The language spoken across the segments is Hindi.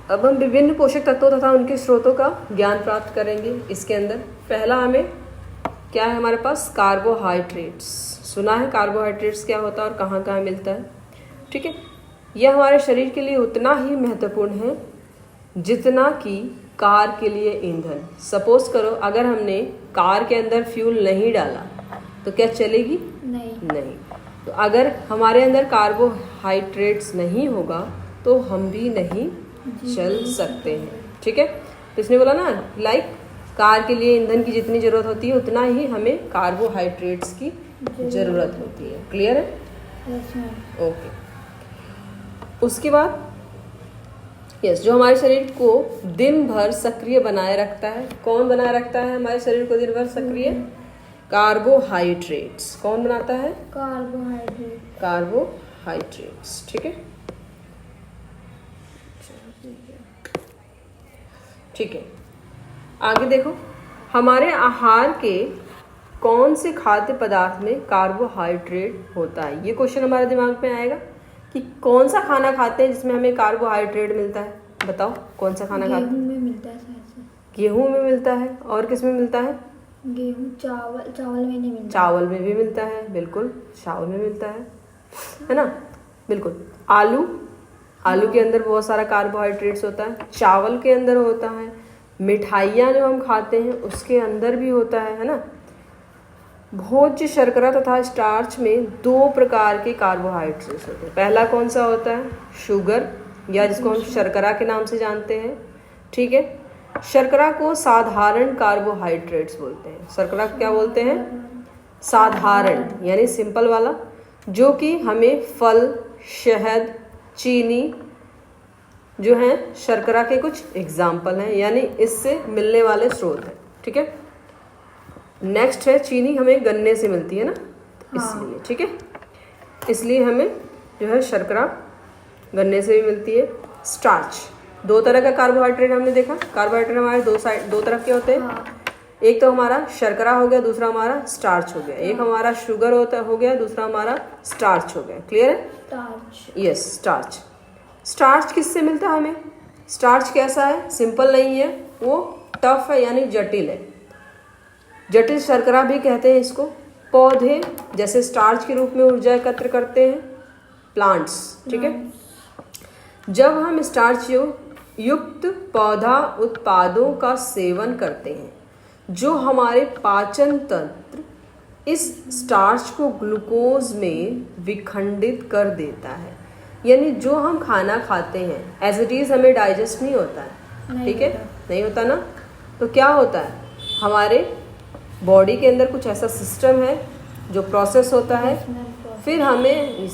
अब हम विभिन्न पोषक तत्वों तथा उनके स्रोतों का ज्ञान प्राप्त करेंगे। इसके अंदर पहला हमें क्या है हमारे पास, कार्बोहाइड्रेट्स। सुना है कार्बोहाइड्रेट्स क्या होता है और कहाँ कहाँ मिलता है, ठीक है। यह हमारे शरीर के लिए उतना ही महत्वपूर्ण है जितना कि कार के लिए ईंधन। सपोज करो अगर हमने कार के अंदर फ्यूल नहीं डाला तो क्या चलेगी? नहीं। तो अगर हमारे अंदर कार्बोहाइड्रेट्स नहीं होगा तो हम भी नहीं चल सकते हैं, ठीक है। तो इसने बोला ना, लाइक कार के लिए ईंधन की जितनी ज़रूरत होती है उतना ही हमें कार्बोहाइड्रेट्स की ज़रूरत होती है। क्लियर है? ओके। उसके बाद यस, जो हमारे शरीर को दिन भर सक्रिय बनाए रखता है, कौन बनाए रखता है हमारे शरीर को दिन भर सक्रिय? कार्बोहाइड्रेट्स। कौन बनाता है? कार्बोहाइड्रेट्स, ठीक है। ठीक है, आगे देखो, हमारे आहार के कौन से खाद्य पदार्थ में कार्बोहाइड्रेट होता है। ये क्वेश्चन हमारे दिमाग में आएगा कि कौन सा खाना खाते हैं जिसमें हमें कार्बोहाइड्रेट मिलता है। बताओ कौन सा खाना खाते हैं? गेहूं में मिलता है शायद से। गेहूं में मिलता है, और किस में मिलता है? गेहूं, चावल में नहीं मिलता। चावल में भी मिलता है, बिल्कुल चावल में मिलता है ना, बिल्कुल। आलू के अंदर बहुत सारा कार्बोहाइड्रेट्स होता है, चावल के अंदर होता है, मिठाइयाँ जो हम खाते हैं उसके अंदर भी होता है ना। भोज्य शर्करा तथा स्टार्च में 2 प्रकार के कार्बोहाइड्रेट्स होते हैं। पहला कौन सा होता है? शुगर, या जिसको हम शर्करा के नाम से जानते हैं, ठीक है। शर्करा को साधारण कार्बोहाइड्रेट्स बोलते हैं। शर्करा क्या बोलते हैं? साधारण, यानी सिंपल वाला, जो कि हमें फल, शहद, चीनी जो हैं शर्करा के कुछ एग्जाम्पल हैं, यानी इससे मिलने वाले स्रोत हैं, ठीक है। नेक्स्ट है चीनी, हमें गन्ने से मिलती है ना, इसलिए, ठीक है, इसलिए हमें जो है शर्करा गन्ने से भी मिलती है। स्टार्च, 2 तरह का कार्बोहाइड्रेट हमने देखा। कार्बोहाइड्रेट हमारे 2 तरह के होते हैं। एक तो हमारा शर्करा हो गया, दूसरा हमारा स्टार्च हो गया। एक हमारा शुगर हो गया, दूसरा हमारा स्टार्च हो गया। क्लियर है? Yes, starch. स्टार्च किससे मिलता है हमें? स्टार्च कैसा है? सिंपल नहीं है, वो टफ है, यानी जटिल है। जटिल शर्करा भी कहते हैं इसको। पौधे जैसे स्टार्च के रूप में ऊर्जा एकत्र करते हैं, प्लांट्स, ठीक है। जब हम स्टार्च युक्त पौधा उत्पादों का सेवन करते हैं, जो हमारे पाचन तंत्र इस स्टार्च को ग्लूकोज में विखंडित कर देता है। यानी जो हम खाना खाते हैं एज इट इज़ हमें डाइजेस्ट नहीं होता है, ठीक है, नहीं होता ना। तो क्या होता है, हमारे बॉडी के अंदर कुछ ऐसा सिस्टम है जो प्रोसेस होता है, फिर हमें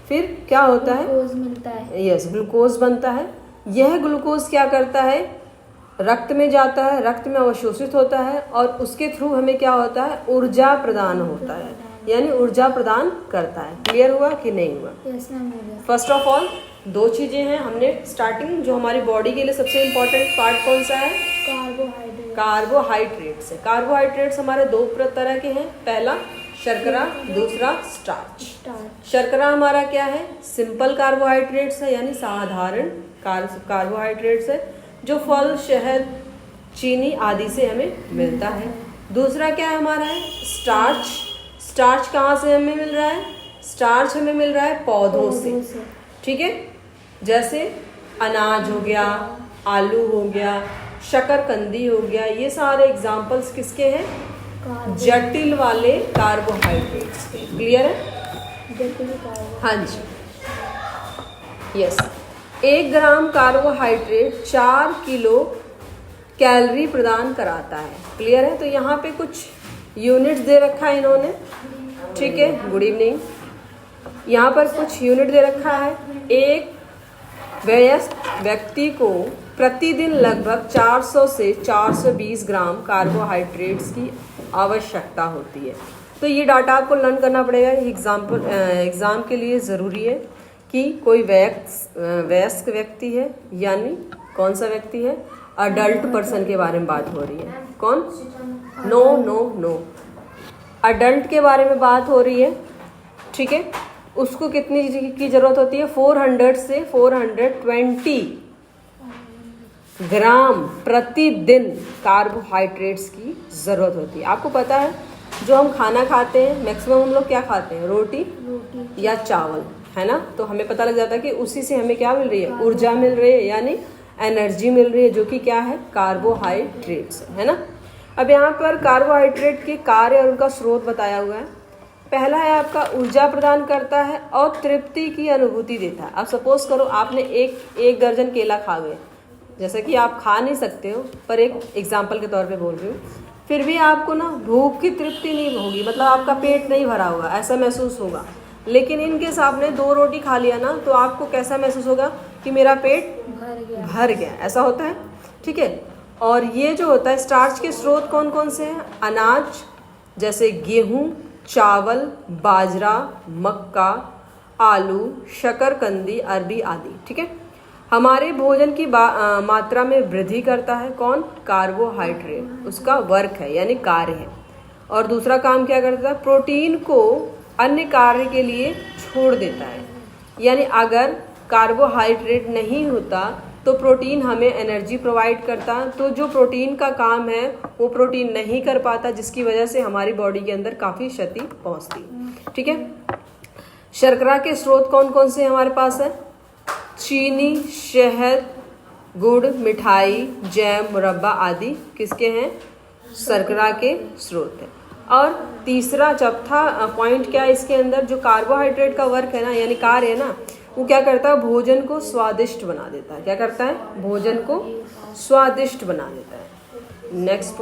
फिर क्या होता है? ग्लूकोज मिलता है। यस, ग्लूकोज बनता है। यह ग्लूकोज क्या करता है? रक्त में जाता है, रक्त में अवशोषित होता है, और उसके थ्रू हमें क्या होता है? ऊर्जा प्रदान होता है, यानी ऊर्जा प्रदान करता है। क्लियर हुआ कि नहीं हुआ? यस मैम, हो गया। फर्स्ट ऑफ ऑल 2 चीज़ें हैं हमने स्टार्टिंग, जो हमारी बॉडी के लिए सबसे इम्पोर्टेंट पार्ट कौन सा है? कार्बोहाइड्रेट्स है। कार्बोहाइड्रेट्स हमारे 2 तरह के हैं, पहला शर्करा, दूसरा स्टार्च। शर्करा हमारा क्या है? सिंपल कार्बोहाइड्रेट्स है, यानी साधारण कार्बोहाइड्रेट्स है, जो फल, शहद, चीनी आदि से हमें मिलता है। दूसरा क्या है हमारा है? स्टार्च। स्टार्च कहाँ से हमें मिल रहा है? स्टार्च हमें मिल रहा है पौधों से, ठीक है। जैसे अनाज हो गया, आलू हो गया, शकरकंदी हो गया, ये सारे एग्जाम्पल्स किसके हैं? जटिल वाले कार्बोहाइड्रेट्स के। क्लियर है? हाँ जी, yes. 1 gram carbohydrate 4 kilo calorie प्रदान कराता है। क्लियर है? तो यहाँ पे कुछ यूनिट्स दे रखा है इन्होंने, ठीक है। Good evening. यहाँ पर कुछ यूनिट दे रखा है। एक वयस्क व्यक्ति को प्रतिदिन लगभग 400 से 420 ग्राम कार्बोहाइड्रेट्स की आवश्यकता होती है। तो ये डाटा आपको लर्न करना पड़ेगा। एग्ज़ाम के लिए ज़रूरी है कि कोई वयस्क व्यक्ति है, यानी कौन सा व्यक्ति है? अडल्ट पर्सन के बारे में बात हो रही है। कौन? नो, अडल्ट के बारे में बात हो रही है, ठीक है। उसको कितनी की ज़रूरत होती है? 400 से 420 ग्राम प्रतिदिन कार्बोहाइड्रेट्स की ज़रूरत होती है। आपको पता है जो हम खाना खाते हैं मैक्सिमम हम लोग क्या खाते हैं, रोटी रोटी या चावल, है ना। तो हमें पता लग जाता है कि उसी से हमें क्या मिल रही है, ऊर्जा मिल रही है, यानी एनर्जी मिल रही है, जो कि क्या है, कार्बोहाइड्रेट्स, है ना। अब यहाँ पर कार्बोहाइड्रेट के कार्य और उनका स्रोत बताया हुआ है। पहला है आपका ऊर्जा प्रदान करता है और तृप्ति की अनुभूति देता है। अब सपोज करो आपने एक दर्जन केला खा गए, जैसे कि आप खा नहीं सकते हो पर एक एग्जाम्पल के तौर पे बोल रही हूँ, फिर भी आपको ना भूख की तृप्ति नहीं होगी, मतलब आपका पेट नहीं भरा होगा, ऐसा महसूस होगा। लेकिन इनकेस आपने 2 रोटी खा लिया ना तो आपको कैसा महसूस होगा कि मेरा पेट भर गया, ऐसा होता है, ठीक है। और ये जो होता है, स्टार्च के स्रोत कौन कौन से हैं, अनाज जैसे गेहूँ, चावल, बाजरा, मक्का, आलू, शकरकंदी, अरबी आदि, ठीक है। हमारे भोजन की मात्रा में वृद्धि करता है कौन, कार्बोहाइड्रेट, उसका वर्क है यानी कार्य है। और दूसरा काम क्या करता है, प्रोटीन को अन्य कार्य के लिए छोड़ देता है, यानी अगर कार्बोहाइड्रेट नहीं होता तो प्रोटीन हमें एनर्जी प्रोवाइड करता, तो जो प्रोटीन का काम है वो प्रोटीन नहीं कर पाता, जिसकी वजह से हमारी बॉडी के अंदर काफ़ी क्षति पहुंचती, ठीक है। शर्करा के स्रोत कौन कौन से हमारे पास है, चीनी, शहद, गुड़, मिठाई, जैम, मुरब्बा आदि किसके हैं, शर्करा के स्रोत हैं। और तीसरा चौथा पॉइंट क्या है इसके अंदर, जो कार्बोहाइड्रेट का वर्क है ना, यानी कार्य है ना, वो क्या करता है, भोजन को स्वादिष्ट बना देता है। क्या करता है, भोजन को स्वादिष्ट बना देता है। नेक्स्ट